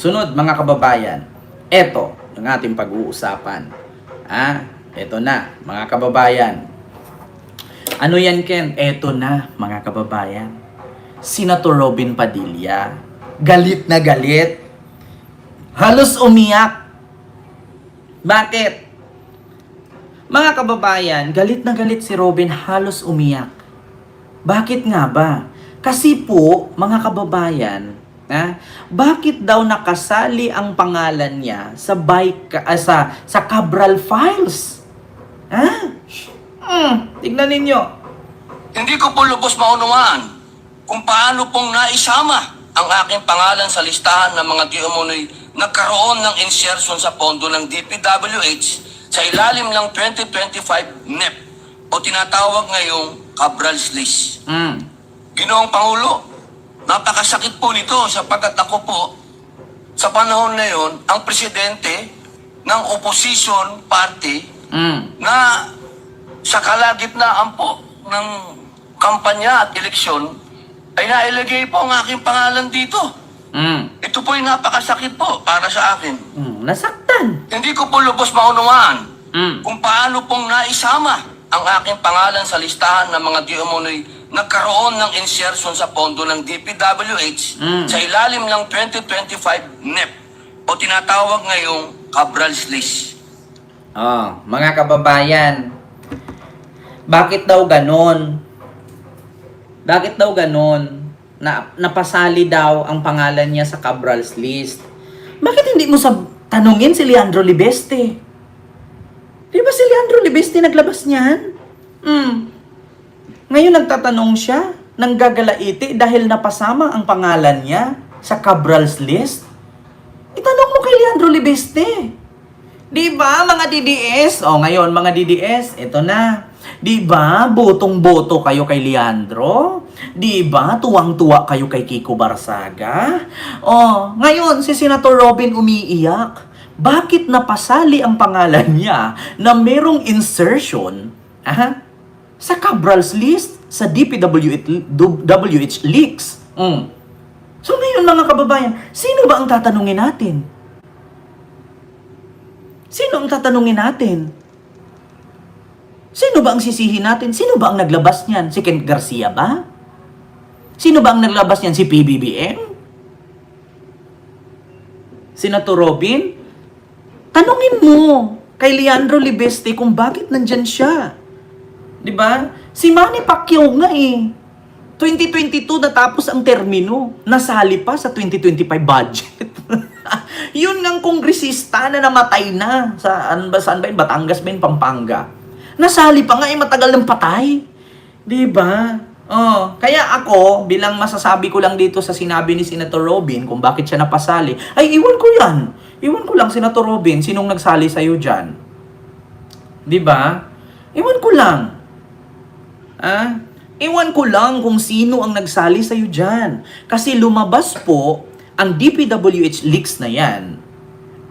Sunod mga kababayan, eto yung ating pag-uusapan. Eto na mga kababayan. Ano yan, Ken? Eto na mga kababayan. Senator Robin Padilla. Galit na galit. Halos umiyak. Bakit? Mga kababayan, galit na galit si Robin, halos umiyak. Bakit nga ba? Kasi po, mga kababayan, bakit daw nakasali ang pangalan niya sa sa Cabral Files? Tignan ninyo. Hindi ko po lubos maunawaan kung paano pong naisama ang aking pangalan sa listahan ng mga di umunoy nagkaroon ng insertion sa pondo ng DPWH sa ilalim ng 2025 NEP o tinatawag ngayong Cabral's List. Ginoong Pangulo, napakasakit po nito sapagkat ako po sa panahon na yon ang presidente ng opposition party na sa kalagitnaan po ng kampanya at eleksyon ay nailagay po ang aking pangalan dito. Ito po yung napakasakit po para sa akin. Nasaktan. Hindi ko po lubos maunawaan kung paano pong naisama ang aking pangalan sa listahan ng mga di umunoy nagkaroon ng insertion sa pondo ng DPWH sa ilalim ng 2025 NEP o tinatawag ngayong Cabral's List. Mga kababayan, bakit daw ganon? Bakit daw ganon? Napasali daw ang pangalan niya sa Cabral's List. Bakit hindi mo tanungin si Leandro Libeste? Di ba si Leandro Libeste naglabas niyan? Ngayon nagtatanong siya, nanggagalaiti dahil napasama ang pangalan niya sa Cabral's List? Itanong mo kay Leandro Libeste. Di ba mga DDS? Ngayon mga DDS, ito na. Di ba botong-boto kayo kay Leandro? Di ba tuwang-tuwa kayo kay Kiko Barsaga? Ngayon si Senator Robin umiiyak. Bakit napasali ang pangalan niya na merong insertion sa Cabral's List sa DPWH leaks? So ngayon mga kababayan, sino ba ang tatanungin natin? Sino ang tatanungin natin? Sino ba ang sisihin natin? Sino ba ang naglabas niyan? Si Ken Garcia ba? Sino ba ang naglabas niyan? Si PBBM? Senator Robin? Tanungin mo kay Leandro Libeste kung bakit nandyan siya. Di ba? Si Manny Pacquiao nga 2022 natapos ang termino. Nasali pa sa 2025 budget. Yun ng kongresista na namatay na. Saan ba yun? Batangas ba yun? Pampanga. Nasali pa nga matagal ng patay. Di ba? Kaya ako, bilang masasabi ko lang dito sa sinabi ni Senator Robin kung bakit siya napasali, ay iwan ko yan. Iwan ko lang, Senator Robin, sinong nagsali sa'yo dyan? Di ba? Iwan ko lang. Iwan ko lang kung sino ang nagsali sa'yo dyan. Kasi lumabas po ang DPWH leaks na yan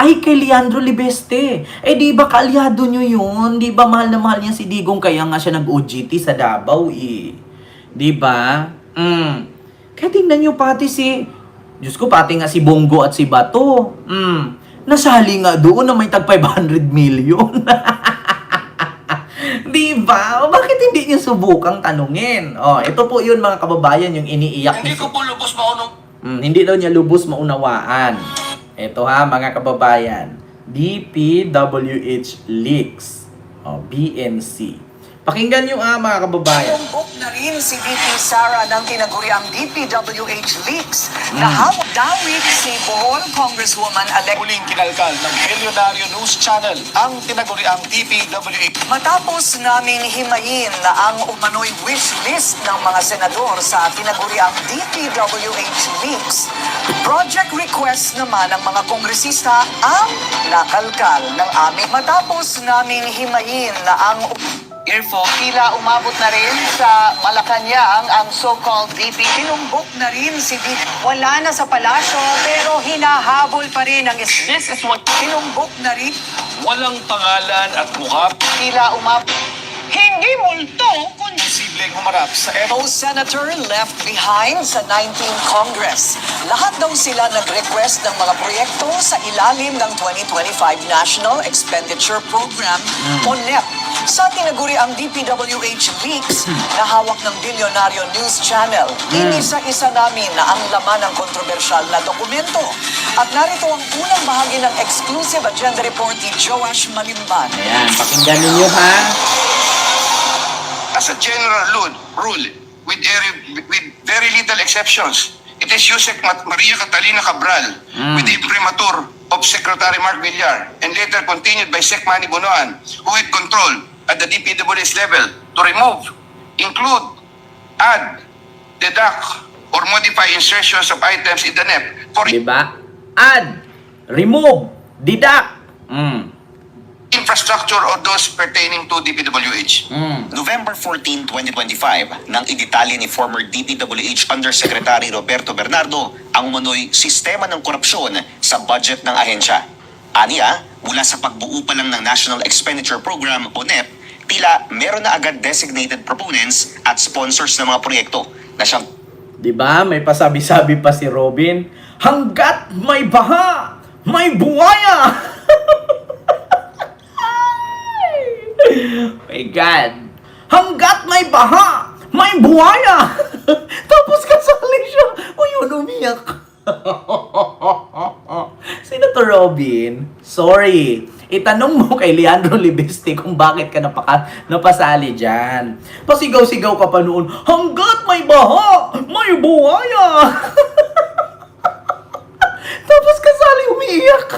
ay kay Leandro Libeste. Di ba kaalyado nyo yun? Di ba mahal na mahal niya si Digong kaya nga siya nag-OJT sa Davao Di ba? Kaya tingnan nyo pati Diyos ko, pati nga si Bongo at si Bato. Nasali nga doon na may tag 500 million. Di ba? Bakit hindi niyo subukang tanungin? Ito po yun mga kababayan, yung iniiyak. Hindi ko po lubos maunawaan. Hindi daw niya lubos maunawaan. Ito mga kababayan. DPWH leaks. BNC. Pakinggan nyo mga kababayan. Tumbok na rin si VP Sara ng tinaguriang DPWH leaks. Nahawak dawit si Bohol Congresswoman-elect. Muling kinalkal ng Milyonaryo News Channel ang tinaguriang DPWH. Matapos naming himayin na ang umano'y wish list ng mga senador sa tinaguriang DPWH leaks, project request naman ng mga kongresista ang nakalkal ng aming. Matapos naming himayin na ang tila umabot na rin sa Malacanang ang so-called DP. Tinumbok na rin si DP. Wala na sa palasyo pero hinahabol pa rin ang This is what tinumbok na rin. Walang pangalan at mukha. Tila umabot. Hindi multo, kundi Posible posibleng humarap sa Post senator left behind sa 19th Congress. Lahat daw sila nag-request ng mga proyekto sa ilalim ng 2025 National Expenditure Program o NEP. Sa tinaguriang DPWH leaks na hawak ng Bilyonaryo News Channel, inisa-isa namin na ang laman ng kontrobersyal na dokumento. At narito ang unang bahagi ng exclusive agenda report ni Joash Malimban. Ayan, pakinggan ninyo ha. As a general rule, with very little exceptions, it is Yusek Maria Catalina Cabral, with the imprimatur of Secretary Mark Villar, and later continued by Sec Manny Bonoan, who had control at the DPWH level to remove, include, add, deduct, or modify insertions of items in the NEP for Diba? Add, remove, deduct. infrastructure or those pertaining to DPWH. November 14, 2025, nang idetali ni former DPWH Undersecretary Roberto Bernardo ang umano'y sistema ng korupsyon sa budget ng ahensya. Aniya, mula sa pagbuo pa lang ng National Expenditure Program o NEP, tila meron na agad designated proponents at sponsors ng mga proyekto na siyang Diba? May pasabi-sabi pa si Robin. Hanggat may baha, may buwaya! My God. Hanggat may baha, may buwaya! Tapos kasali siya. O yun, umiyak. Senator Robin, sorry. Itanong mo kay Leandro Libeste kung bakit ka napasali dyan. Pasigaw-sigaw ka pa noon, hanggat may baha, may buwaya! Tapos kasali umiiyak.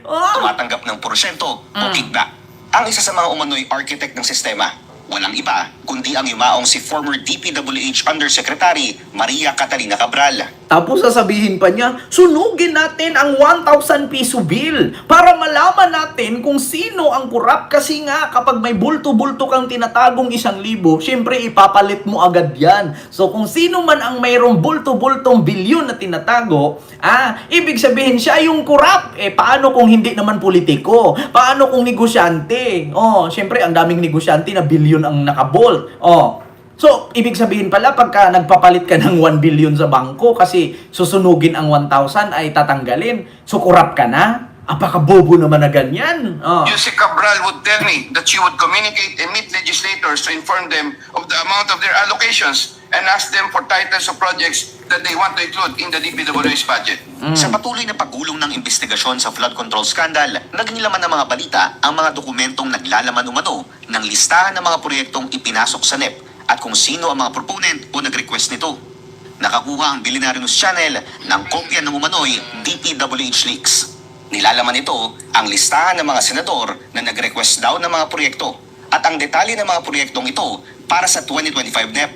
tumatanggap ng porsyento o kickback. Ang isa sa mga umano'y architect ng sistema, walang iba kundi ang yumaong si former DPWH Undersecretary Maria Catalina Cabral. Tapos sasabihin pa niya, sunugin natin ang 1,000 piso bill para malaman natin kung sino ang kurap. Kasi nga, kapag may bulto-bulto kang tinatagong 1,000, syempre ipapalit mo agad yan. So kung sino man ang mayroong bulto-bultong bilyon na tinatago, ibig sabihin siya yung kurap. Paano kung hindi naman politiko? Paano kung negosyante? Syempre ang daming negosyante na bilyon ang nakabolt. So, ibig sabihin pala, pagka nagpapalit ka ng 1 billion sa bangko kasi susunugin ang 1,000 ay tatanggalin, so kurap ka na? Apakabobo naman na ganyan. Yusek Cabral would tell me that she would communicate and meet legislators to inform them of the amount of their allocations and ask them for titles of projects that they want to include in the DPWH budget. Sa patuloy na paggulong ng investigasyon sa flood control scandal, nagnilaman ng mga balita ang mga dokumentong naglalaman umano ng listahan ng mga proyektong ipinasok sa NEP at kung sino ang mga proponent o nag-request nito. Nakakuha ang Bilyonaryo News Channel ng kopya ng umano'y DPWH leaks. Nilalaman nito ang listahan ng mga senador na nag-request daw ng mga proyekto at ang detalye ng mga proyektong ito para sa 2025 NEP.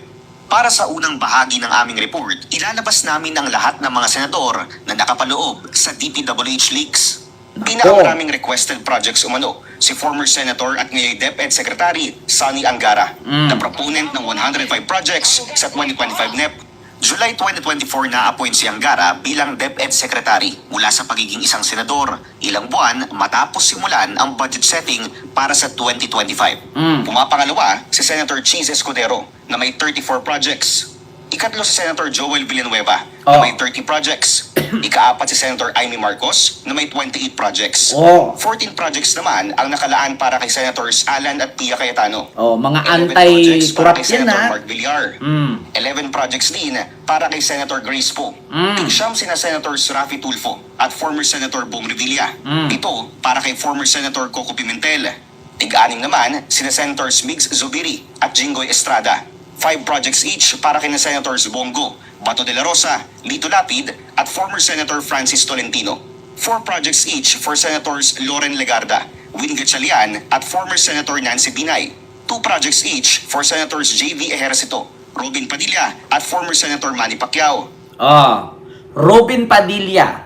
Para sa unang bahagi ng aming report, ilalabas namin ang lahat ng mga senador na nakapaloob sa DPWH leaks. Pinakamaraming requested projects umano, si former Senator at ngayon DepEd Secretary Sonny Angara, na proponent ng 105 projects sa 2025 NEP. July 2024 na-appoint si Angara bilang DepEd Secretary mula sa pagiging isang senador, ilang buwan matapos simulan ang budget setting para sa 2025. Pumapangalawa si Senator Cheese Escudero na may 34 projects. Ikatlo si Senator Joel Villanueva na may 30 projects. Ikaapat si Senator Amy Marcos na may 28 projects. 14 projects naman ang nakalaan para kay Senators Alan at Pia Cayetano. Mga 11 projects para anti-corrupt kay yan Senator ha. Mark Villar. 11 projects din para kay Senator Grace Poe. Siyam sina Senators Raffy Tulfo at former Senator Bong Revilla. Ito para kay former Senator Coco Pimentel. Tig-anim naman sina Senators Migs Zubiri at Jinggoy Estrada. 5 projects each para kina Senators Bongo, Bato de la Rosa, Lito Lapid at former Senator Francis Tolentino. 4 projects each for Senators Loren Legarda, Win Gatchalian at former Senator Nancy Binay. 2 projects each for Senators J.V. Ejercito, Robin Padilla at former Senator Manny Pacquiao. Robin Padilla,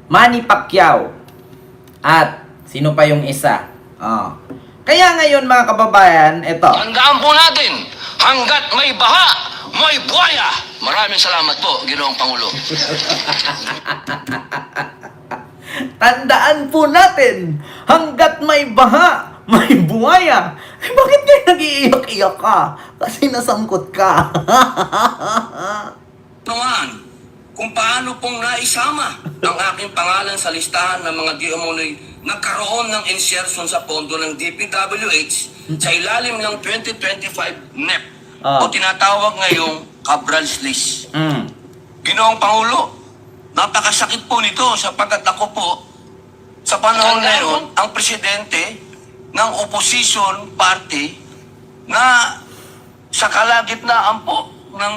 Manny Pacquiao, at sino pa yung isa? Kaya ngayon mga kababayan, eto. Tandaan po natin, hanggat may baha, may buhaya. Maraming salamat po, Ginoong Pangulo. Tandaan po natin, hanggat may baha, may buhaya. Eh, bakit kayo nag-iiyak-iyak ka? Kasi nasangkot ka. naman kung paano pong naisama ang aking pangalan sa listahan ng mga di umunoy nagkaroon ng insertion sa pondo ng DPWH sa ilalim ng 2025 NEP o tinatawag ngayong Cabral's List. Ginoong Pangulo, napakasakit po nito sapagkat ako po sa panahon na yun, ang presidente ng opposition party na sa kalagitnaan po ng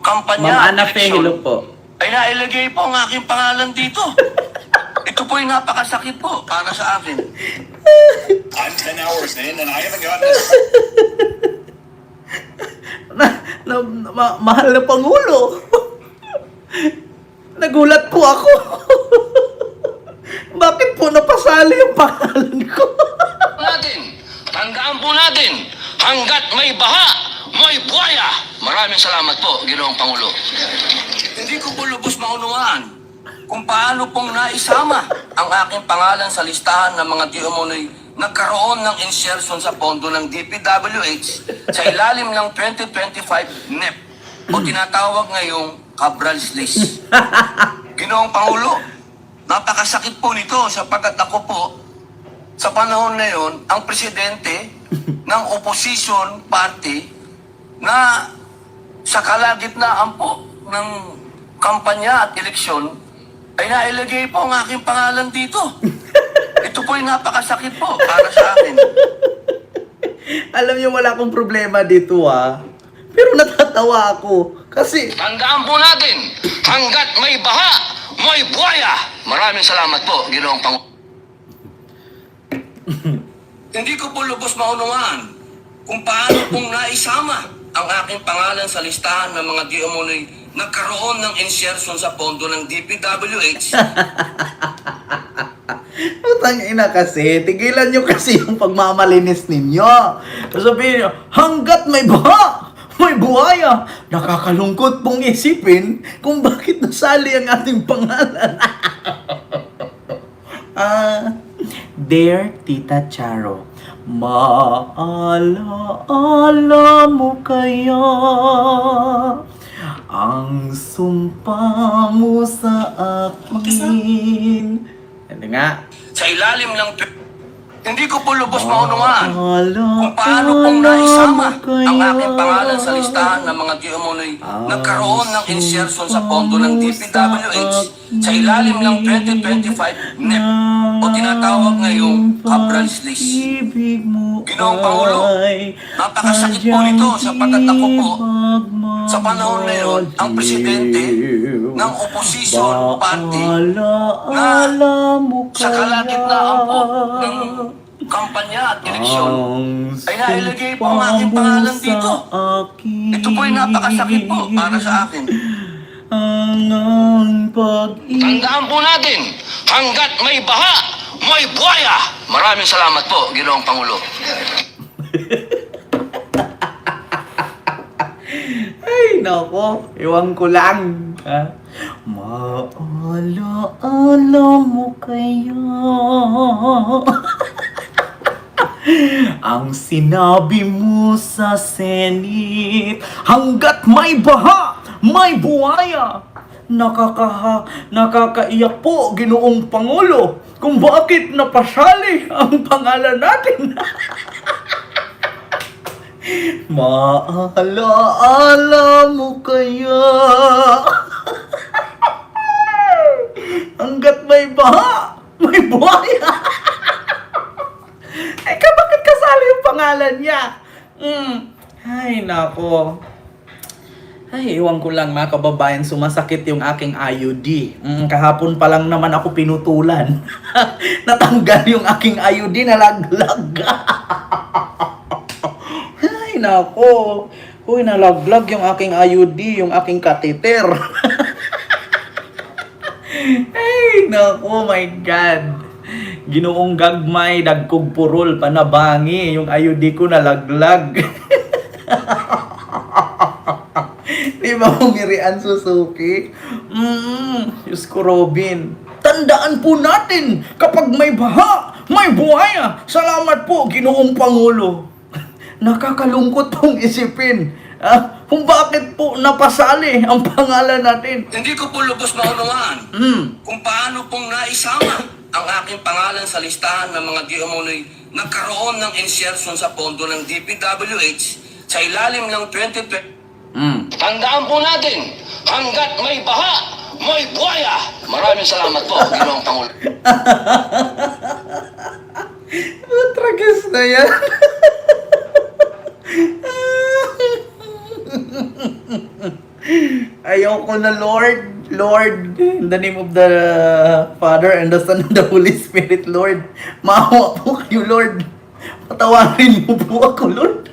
kampanya Ma'am Ana Fe, eleksyon, hello po. ay nailagay po ang aking pangalan dito. Ito po yung napakasakit po para sa akin. I'm 10 hours in and I haven't gotten this. Mahal na Pangulo. Nagulat po ako. Bakit po napasali yung pangalan ko? Tandaan po natin, hanggat may baha, may buhaya. Maraming salamat po, Ginoong Pangulo. Hindi ko po lubos maunawaan kung paano pong naisama ang aking pangalan sa listahan ng mga di umunoy nagkaroon ng insertion sa pondo ng DPWH sa ilalim ng 2025 NEP o tinatawag ngayong Cabral's List. Ginoong Pangulo, napakasakit po nito sapagkat ako po sa panahon na yon ang presidente ng opposition party na sa kalagitnaan po ng kampanya at eleksyon ay nailagay po ang aking pangalan dito. Ito po yung napakasakit po para sa akin. Alam niyo, wala akong problema dito Pero natatawa ako. Kasi, Tandaan po natin, hanggat may baha, may buhaya. Maraming salamat po, Ginoong Pangulo. Hindi ko po lubos maunawaan kung paano pong naisama ang aking pangalan sa listahan ng mga di umunoy nagkaroon ng insertion sa pondo ng DPWH. utang ina kasi, tigilan nyo kasi yung pagmamalinis ninyo. Sabihin nyo, hanggat may baha, may buhaya. Nakakalungkot pong isipin kung bakit nasali ang ating pangalan. Dear Tita Charo, maalaala mo kaya ang sumpa mo sa akin? Ano nga? Sa ilalim ng... Hindi ko po lubos maunawaan kung paano pong naisama ang aking pangalan sa listahan ng mga di umunoy nagkaroon ng insertion sa pondo ng DPWH sa ilalim ng 2025 NEP o tinatawag ngayong Cabral's List. Ginoong Pangulo, napakasakit po nito sapagkat ako po sa panahon na yun ang presidente ng opposition party na sa kalagitnaan po ng kampanya at eleksyon ay nailagay po ang aking pangalan dito. Ito po yung napakasakit po para sa akin. Tandaan po natin, hanggat may baha, may buhaya. Maraming salamat po, Ginoong Pangulo. Ay, nako, iwan ko lang. Maalaala mo kaya ang sinabi mo sa Senate, hanggat may baha, may buhaya. Nakakaiyak po, Ginoong Pangulo, kung bakit napasali ang pangalan natin. Maalaala mo kaya hanggat may baha, may buhaya. Bakit kasali yung pangalan niya? Ay, nako. Ay, iwan ko lang mga kababayan, sumasakit yung aking IUD. Kahapon pa lang naman ako pinutulan. Natanggal yung aking IUD, nalaglag. Ay, nako. Uy, nalaglag yung aking IUD, yung aking catheter. Ay, nako, my God. Ginoong gagmay, dagkog purol, panabangi, yung IUD ko nalaglag. Di ba umirian Suzuki? Diyos ko, Robin. Tandaan po natin, kapag may baha, May buhaya! Salamat po, Ginoong Pangulo. Nakakalungkot pong isipin kung bakit po napasali ang pangalan natin. Hindi ko po lubos maunawaan kung paano pong naisama ang aking pangalan sa listahan ng mga di umunoy nagkaroon ng insertion sa pondo ng DPWH sa ilalim ng 2020. Tandaan po natin, hanggat may baha, may buhaya. Maraming salamat po, Ginoong Pangulo. Tragas na yan. Ayoko na, Lord. Lord, in the name of the Father and the Son and the Holy Spirit, Lord. Maawa po kayo, Lord. Patawarin mo po ako, Lord.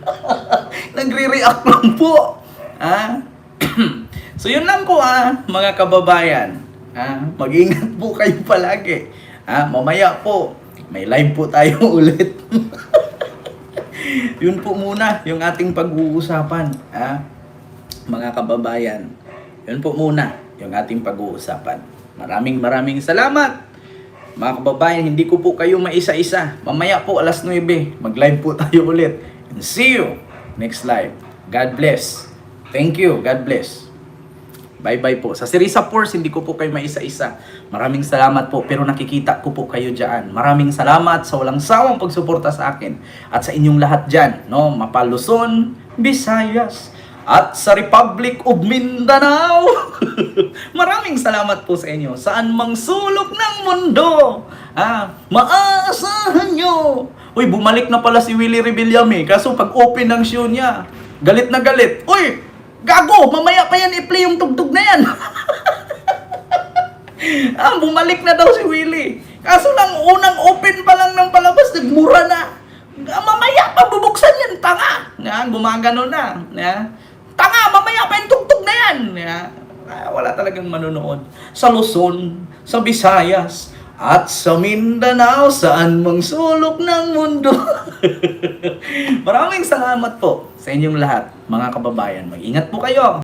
Nagre-react lang po. So yun lang po mga kababayan. Mag-ingat po kayo palagi. Mamaya po, may live po tayo ulit. Yun po muna yung ating pag-uusapan. Mga kababayan, yun po muna yung ating pag-uusapan. Maraming salamat. Mga kababayan, hindi ko po kayo maisa-isa. Mamaya po alas 9, mag-live po tayo ulit. And see you next live. God bless. Thank you. God bless. Bye-bye po. Sa Sirisa Force, hindi ko po kayo maisa-isa. Maraming salamat po, pero nakikita ko po kayo dyan. Maraming salamat sa walang sawang pagsuporta sa akin. At sa inyong lahat dyan, no? Mapa Luzon, Visayas, at sa Republic of Mindanao. Maraming salamat po sa inyo. Saan mang sulok ng mundo, maaasahan nyo. Uy, bumalik na pala si Willie Rebillame. Kaso pag open ng show niya, galit na galit. Uy, gago, mamaya pa yan i-play yung tugtog na yan. Bumalik na daw si Willie. Kaso lang, unang open pa lang ng palabas, nagmura na. Mamaya pa bubuksan yan, tanga. Gumagano na. Tanga, mamaya pa yung tugtog na yan. Wala talagang manonood. Sa Luzon, sa Visayas, at sa Mindanao, saan mang sulok ng mundo. Maraming salamat po sa inyong lahat, mga kababayan. Mag-ingat po kayo.